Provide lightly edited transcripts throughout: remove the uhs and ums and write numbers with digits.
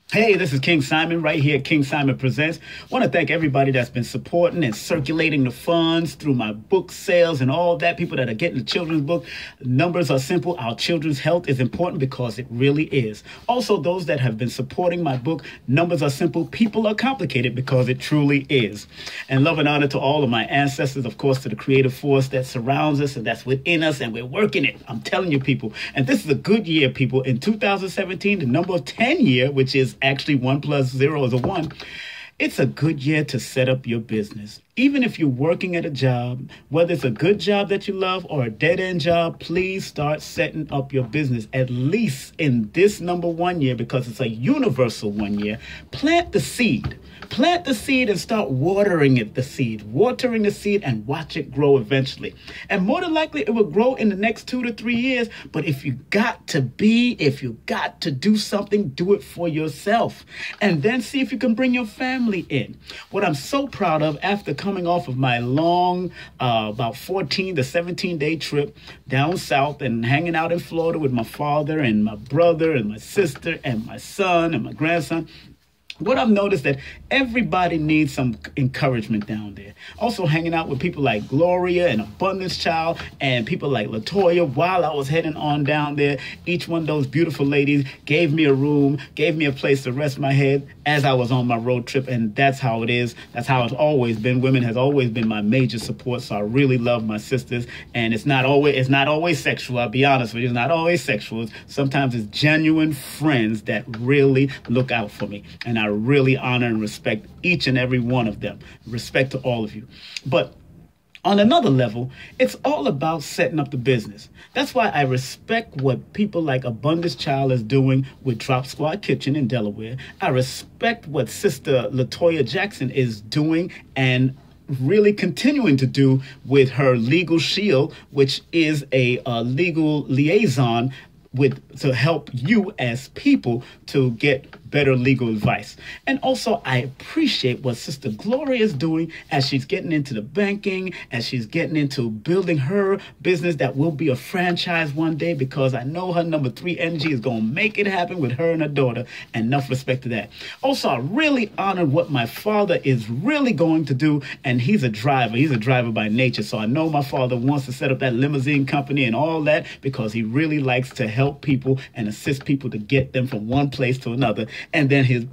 Hey, this is King Simon right here at King Simon Presents. Want to thank everybody that's been supporting and circulating the funds through my book sales and all that. People that are getting the children's book. Numbers are simple. Our children's health is important because it really is. Also, those that have been supporting my book, Numbers Are Simple, People Are Complicated because it truly is. And love and honor to all of my ancestors, of course, to the creative force that surrounds us and that's within us, and we're working it. I'm telling you, people. And this is a good year, people. In 2017, the number of 10 year, which is actually 1 plus 0 is a 1. It's a good year to set up your business. Even if you're working at a job, whether it's a good job that you love or a dead-end job, please start setting up your business, at least in this number 1 year, because it's a universal 1 year. Plant the seed. Plant the seed and start watering it, watering the seed and watch it grow eventually. And more than likely, it will grow in the next 2 to 3 years. But if you got to do something, do it for yourself. And then see if you can bring your family in. What I'm so proud of after coming off of my long, about 14 to 17-day trip down south and hanging out in Florida with my father and my brother and my sister and my son and my grandson, what I've noticed that everybody needs some encouragement down there. Also hanging out with people like Gloria and Abundance Child and people like Latoya while I was heading on down there. Each one of those beautiful ladies gave me a room, gave me a place to rest my head as I was on my road trip. And that's how it is. That's how it's always been. Women has always been my major support. So I really love my sisters. And it's not always sexual. I'll be honest with you. It's not always sexual. Sometimes it's genuine friends that really look out for me. And I really honor and respect each and every one of them. Respect to all of you. But on another level, it's all about setting up the business. That's why I respect what people like Abundance Child is doing with Drop Squad Kitchen in Delaware. I respect what Sister Latoya Jackson is doing and really continuing to do with her Legal Shield, which is a legal liaison to help you as people to get better legal advice. And also, I appreciate what Sister Gloria is doing as she's getting into the banking, as she's getting into building her business that will be a franchise one day, because I know her number 3 energy is going to make it happen with her and her daughter. And enough respect to that. Also, I really honor what my father is really going to do. And he's a driver. He's a driver by nature. So I know my father wants to set up that limousine company and all that because he really likes to help people and assist people to get them from one place to another. And then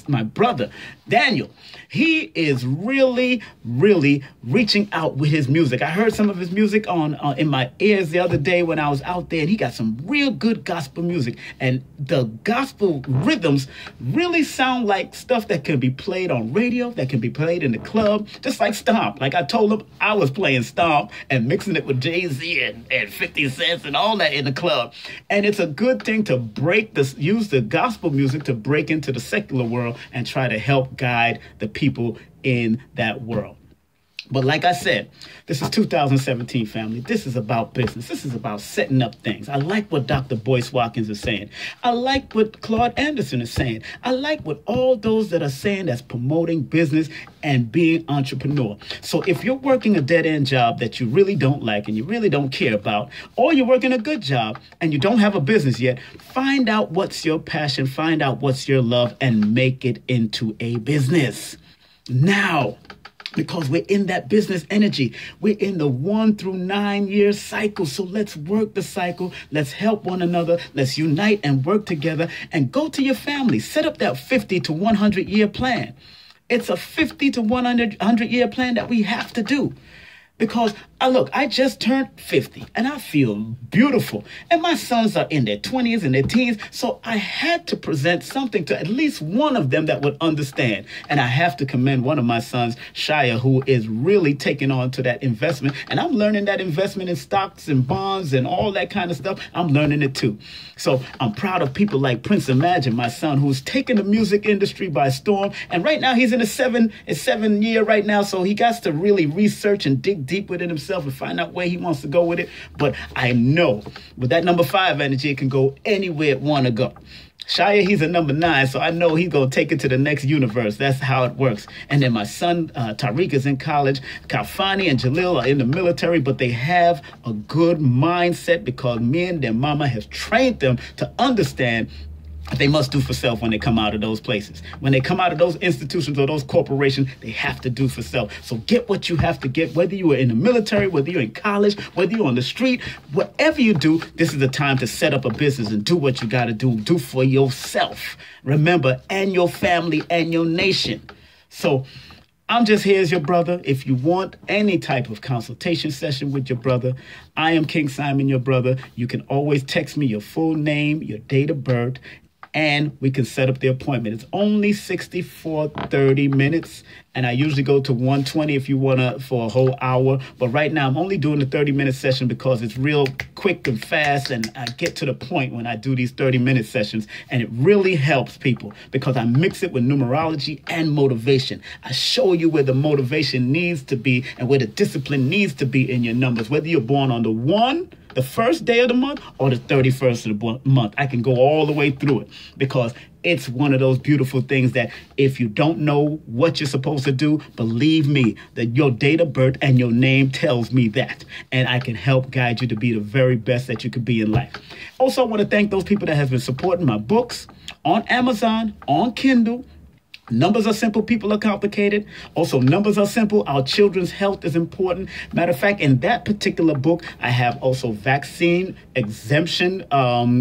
my brother, Daniel, he is really reaching out with his music. I heard some of his music in my ears the other day when I was out there, and he got some real good gospel music. And the gospel rhythms really sound like stuff that can be played on radio, that can be played in the club, just like Stomp. Like I told him, I was playing Stomp and mixing it with Jay-Z and 50 Cent and all that in the club. And it's a good thing to use the gospel music to break into the secular world and try to help guide the people in that world. But like I said, this is 2017, family. This is about business. This is about setting up things. I like what Dr. Boyce Watkins is saying. I like what Claude Anderson is saying. I like what all those that are saying that's promoting business and being entrepreneur. So if you're working a dead-end job that you really don't like and you really don't care about, or you're working a good job and you don't have a business yet, find out what's your passion, find out what's your love, and make it into a business now. Because we're in that business energy. We're in the 1 through 9 year cycle. So let's work the cycle. Let's help one another. Let's unite and work together and go to your family. Set up that 50 to 100 year plan. It's a 50 to 100 year plan that we have to do. Because, look, I just turned 50 and I feel beautiful. And my sons are in their 20s and their teens. So I had to present something to at least one of them that would understand. And I have to commend one of my sons, Shia, who is really taking on to that investment. And I'm learning that investment in stocks and bonds and all that kind of stuff. I'm learning it too. So I'm proud of people like Prince Imagine, my son, who's taken the music industry by storm. And right now he's in a seven year right now. So he got to really research and dig deep within himself and find out where he wants to go with it. But I know with that number 5 energy, it can go anywhere it want to go. Shia, he's a number 9, so I know he's going to take it to the next universe. That's how it works. And then my son, Tariq, is in college. Kafani and Jalil are in the military, but they have a good mindset because me and their mama have trained them to understand they must do for self when they come out of those places. When they come out of those institutions or those corporations, they have to do for self. So get what you have to get, whether you are in the military, whether you're in college, whether you're on the street, whatever you do, this is the time to set up a business and do what you got to do for yourself. Remember, and your family and your nation. So I'm just here as your brother. If you want any type of consultation session with your brother, I am King Simon, your brother. You can always text me your full name, your date of birth, and we can set up the appointment. It's only 30 minutes, and I usually go to 120 if you want to for a whole hour. But right now, I'm only doing the 30-minute session because it's real quick and fast, and I get to the point when I do these 30-minute sessions, and it really helps people because I mix it with numerology and motivation. I show you where the motivation needs to be and where the discipline needs to be in your numbers, whether you're born on the first day of the month or the 31st of the month. I can go all the way through it because it's one of those beautiful things that if you don't know what you're supposed to do, believe me, that your date of birth and your name tells me that. And I can help guide you to be the very best that you could be in life. Also, I want to thank those people that have been supporting my books on Amazon, on Kindle. Numbers are simple, people are complicated. Also, numbers are simple. Our children's health is important. Matter of fact, in that particular book, I have also vaccine exemption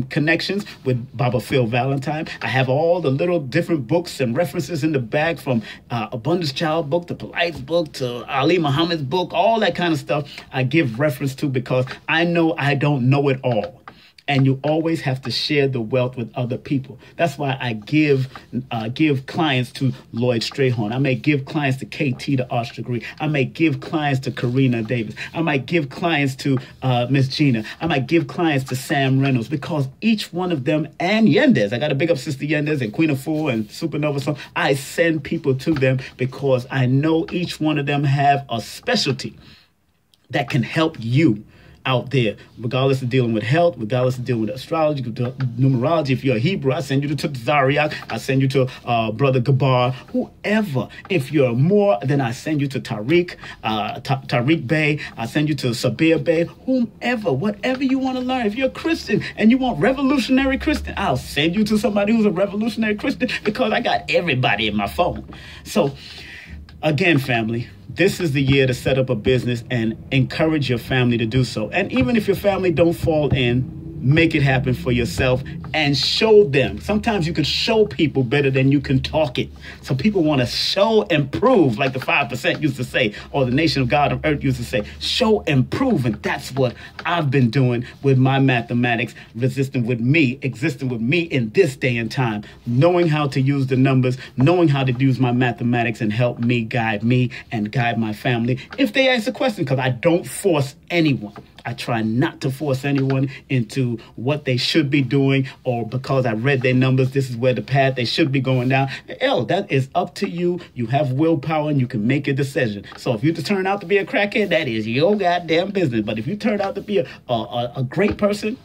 connections with Baba Phil Valentine. I have all the little different books and references in the bag from Abundance Child book to Polite's book to Ali Muhammad's book, all that kind of stuff I give reference to because I know I don't know it all. And you always have to share the wealth with other people. That's why I give clients to Lloyd Strayhorn. I may give clients to KT the Arts Degree. I may give clients to Karina Davis. I might give clients to Miss Gina. I might give clients to Sam Reynolds because each one of them, and Yendez, I got to big up Sister Yendez and Queen of Four and Supernova. So I send people to them because I know each one of them have a specialty that can help you out there, regardless of dealing with health, regardless of dealing with astrology, numerology. If you're a Hebrew, I send you to Zariak. I send you to Brother Gabar, whoever. If you're more, then I send you to Tariq Bey. I send you to Sabir Bey, whomever, whatever you want to learn. If you're a Christian and you want revolutionary Christian, I'll send you to somebody who's a revolutionary Christian because I got everybody in my phone. So, again, family, this is the year to set up a business and encourage your family to do so. And even if your family don't fall in, make it happen for yourself and show them. Sometimes you can show people better than you can talk it. So people want to show and prove, like the 5% used to say, or the Nation of God on Earth used to say, show and prove. And that's what I've been doing with my mathematics, existing with me in this day and time, knowing how to use the numbers, knowing how to use my mathematics and help me and guide my family. If they ask a question, because I don't force anyone. I try not to force anyone into what they should be doing or because I read their numbers, this is where the path they should be going down. Hell, that is up to you. You have willpower and you can make a decision. So if you turn out to be a crackhead, that is your goddamn business. But if you turn out to be a great person,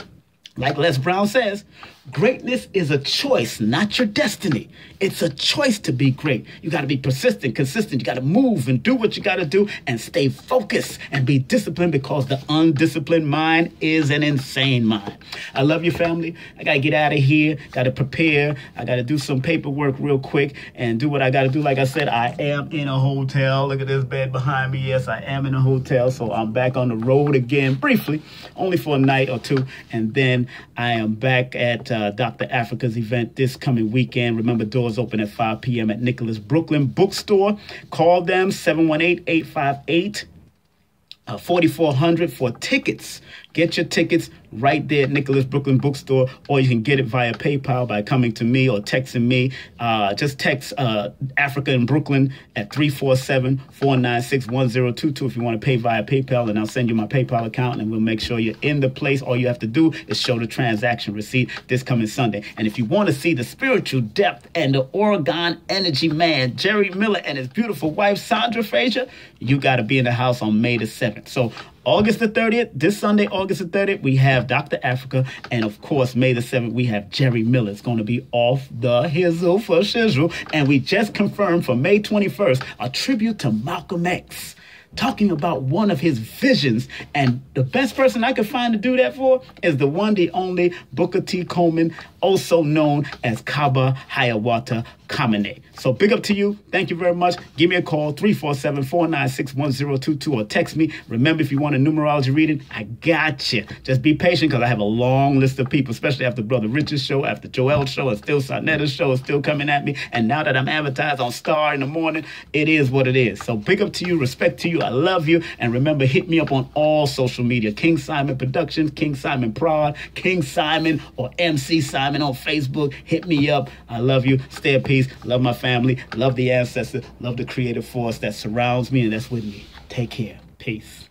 like Les Brown says, greatness is a choice, not your destiny. It's a choice to be great. You got to be persistent, consistent. You got to move and do what you got to do and stay focused and be disciplined because the undisciplined mind is an insane mind. I love you, family. I got to get out of here. Got to prepare. I got to do some paperwork real quick and do what I got to do. Like I said, I am in a hotel. Look at this bed behind me. Yes, I am in a hotel. So I'm back on the road again briefly, only for a night or two. And then I am back at Dr. Africa's event this coming weekend. Remember, doors open at 5 p.m. at Nicholas Brooklyn Bookstore. Call them 718-858-4400 for tickets. Get your tickets right there at Nicholas Brooklyn Bookstore, or you can get it via PayPal by coming to me or texting me. Just text Africa in Brooklyn at 347-496-1022 if you want to pay via PayPal, and I'll send you my PayPal account, and we'll make sure you're in the place. All you have to do is show the transaction receipt this coming Sunday. And if you want to see the spiritual depth and the Oregon energy man, Jerry Miller, and his beautiful wife, Sandra Frazier, you got to be in the house on May the 7th. So August the 30th, this Sunday, August the 30th, we have Dr. Africa. And, of course, May the 7th, we have Jerry Miller. It's going to be off the hizzle for shizzle. And we just confirmed for May 21st, a tribute to Malcolm X, talking about one of his visions. And the best person I could find to do that for is the one, the only Booker T. Coleman, also known as Kaba Hiawatha Kamene. So big up to you. Thank you very much. Give me a call, 347-496-1022, or text me. Remember, if you want a numerology reading, I got you. Just be patient, because I have a long list of people, especially after Brother Richard's show, after Joel's show, and still Sarnetta's show is still coming at me. And now that I'm advertised on Star in the morning, it is what it is. So big up to you, respect to you, I love you. And remember, hit me up on all social media. King Simon Productions, King Simon Prod, King Simon or MC Simon on Facebook. Hit me up. I love you. Stay at peace. Love my family. Love the ancestors. Love the creative force that surrounds me and that's with me. Take care. Peace.